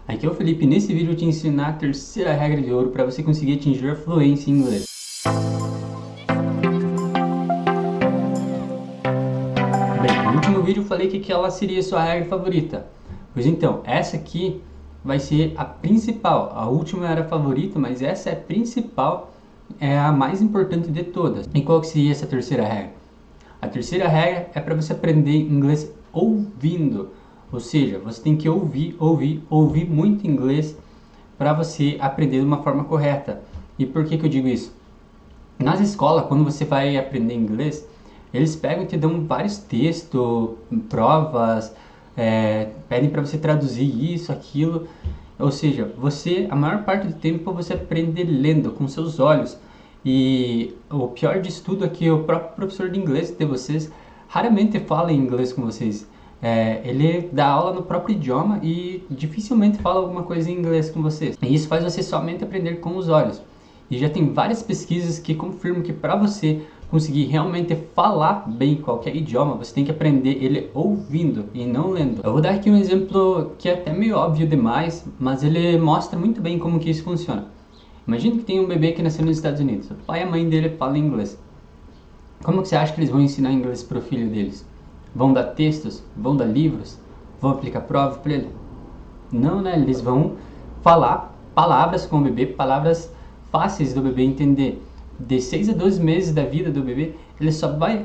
Aqui é o Felipe e nesse vídeo eu te ensino a terceira regra de ouro para você conseguir atingir a fluência em inglês. Bem, no último vídeo eu falei que ela seria a sua regra favorita. Pois então, essa aqui vai ser a principal. A última era a favorita, mas essa é a principal, é a mais importante de todas. E qual que seria essa terceira regra? A terceira regra é para você aprender inglês ouvindo. Ou seja, você tem que ouvir muito inglês para você aprender de uma forma correta. E por que eu digo isso? Nas escolas, quando você vai aprender inglês, eles pegam e te dão vários textos, provas, pedem para você traduzir isso, aquilo. Ou seja, a maior parte do tempo você aprende lendo com seus olhos. E o pior disso tudo é que o próprio professor de inglês de vocês raramente fala em inglês com vocês. Ele dá aula no próprio idioma e dificilmente fala alguma coisa em inglês com vocês. E isso faz você somente aprender com os olhos. E já tem várias pesquisas que confirmam que para você conseguir realmente falar bem qualquer idioma, você tem que aprender ele ouvindo e não lendo. Eu vou dar aqui um exemplo que é até meio óbvio demais, mas ele mostra muito bem como que isso funciona. Imagina que tem um bebê que nasceu nos Estados Unidos. O pai e a mãe dele falam inglês. Como que você acha que eles vão ensinar inglês para o filho deles? Vão dar textos? Vão dar livros? Vão aplicar prova para ele? Não, né? Eles vão falar palavras com o bebê, palavras fáceis do bebê entender. De 6 a 12 meses da vida do bebê, ele só vai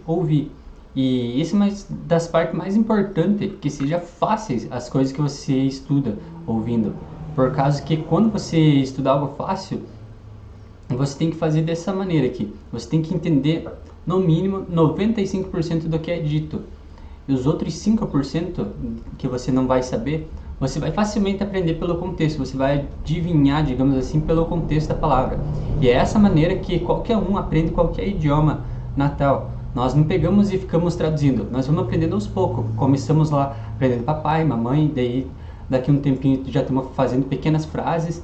ouvir. E isso é uma das partes mais importantes, que seja fáceis as coisas que você estuda ouvindo. Por causa que quando você estudar algo fácil, você tem que fazer dessa maneira aqui. Você tem que entender, no mínimo, 95% do que é dito. E os outros 5% que você não vai saber, você vai facilmente aprender pelo contexto. Você vai adivinhar, digamos assim, pelo contexto da palavra. E é essa maneira que qualquer um aprende qualquer idioma natal. Nós não pegamos e ficamos traduzindo. Nós vamos aprendendo aos poucos. Começamos lá aprendendo papai, mamãe, daí daqui a um tempinho já estamos fazendo pequenas frases.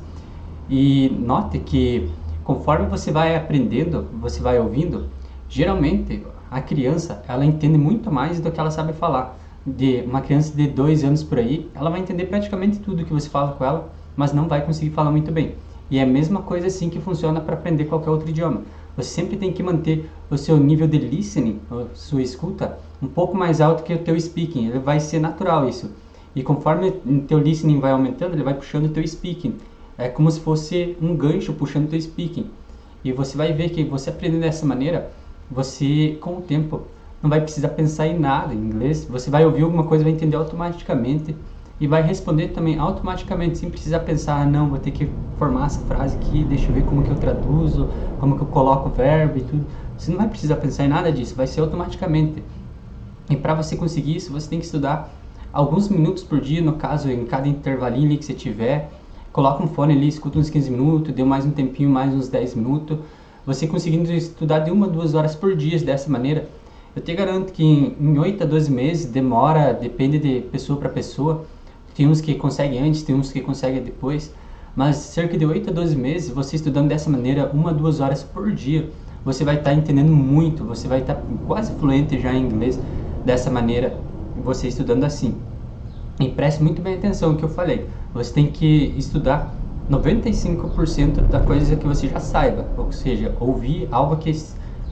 E note que conforme você vai aprendendo, você vai ouvindo, geralmente a criança ela entende muito mais do que ela sabe falar. De uma criança de 2 anos por aí, ela vai entender praticamente tudo que você fala com ela, mas não vai conseguir falar muito bem. E é a mesma coisa assim que funciona para aprender qualquer outro idioma. Você sempre tem que manter o seu nível de listening, a sua escuta, um pouco mais alto que o teu speaking. Ele vai ser natural isso. E conforme o teu listening vai aumentando, ele vai puxando o teu speaking. É como se fosse um gancho puxando o teu speaking. E você vai ver que você aprendendo dessa maneira, você com o tempo não vai precisar pensar em nada em inglês. Você vai ouvir alguma coisa, vai entender automaticamente e vai responder também automaticamente, sem precisar pensar, não, vou ter que formar essa frase aqui, deixa eu ver como que eu traduzo, como que eu coloco o verbo e tudo. Você não vai precisar pensar em nada disso, vai ser automaticamente. E para você conseguir isso, você tem que estudar alguns minutos por dia, no caso, em cada intervalinho ali que você tiver. Coloca um fone ali, escuta uns 15 minutos, deu mais um tempinho, mais uns 10 minutos. Você conseguindo estudar de 1 a 2 horas por dia dessa maneira, eu te garanto que em 8 a 12 meses, demora, depende de pessoa para pessoa. Tem uns que conseguem antes, tem uns que conseguem depois. Mas cerca de 8 a 12 meses, você estudando dessa maneira, 1 a 2 horas por dia, você vai estar entendendo muito, você vai estar quase fluente já em inglês dessa maneira, você estudando assim. E preste muito bem atenção no que eu falei. Você tem que estudar 95% da coisa que você já saiba. Ou seja, ouvir algo que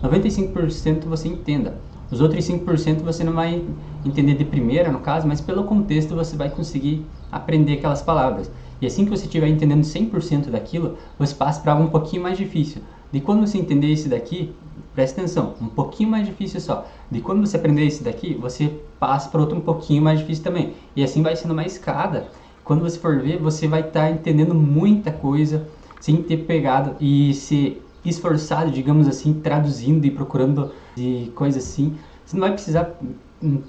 95% você entenda. Os outros 5% você não vai entender de primeira, no caso, mas pelo contexto você vai conseguir aprender aquelas palavras. E assim que você estiver entendendo 100% daquilo, você passa para algo um pouquinho mais difícil. De quando você entender esse daqui, presta atenção, um pouquinho mais difícil só. De quando você aprender esse daqui, você passa para outro um pouquinho mais difícil também. E assim vai sendo uma escada. Quando você for ver, você vai estar entendendo muita coisa sem ter pegado e se esforçado, digamos assim, traduzindo e procurando de coisas assim. Você não vai precisar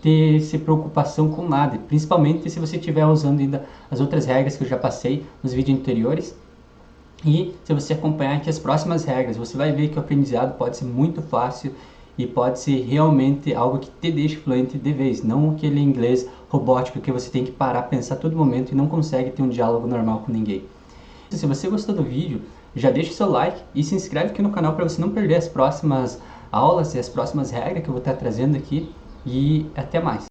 ter essa preocupação com nada, principalmente se você estiver usando ainda as outras regras que eu já passei nos vídeos anteriores. E se você acompanhar aqui as próximas regras, você vai ver que o aprendizado pode ser muito fácil e pode ser realmente algo que te deixe fluente de vez, não aquele inglês robótico que você tem que parar, pensar a todo momento e não consegue ter um diálogo normal com ninguém. Se você gostou do vídeo, já deixa o seu like e se inscreve aqui no canal para você não perder as próximas aulas e as próximas regras que eu vou estar trazendo aqui. E até mais!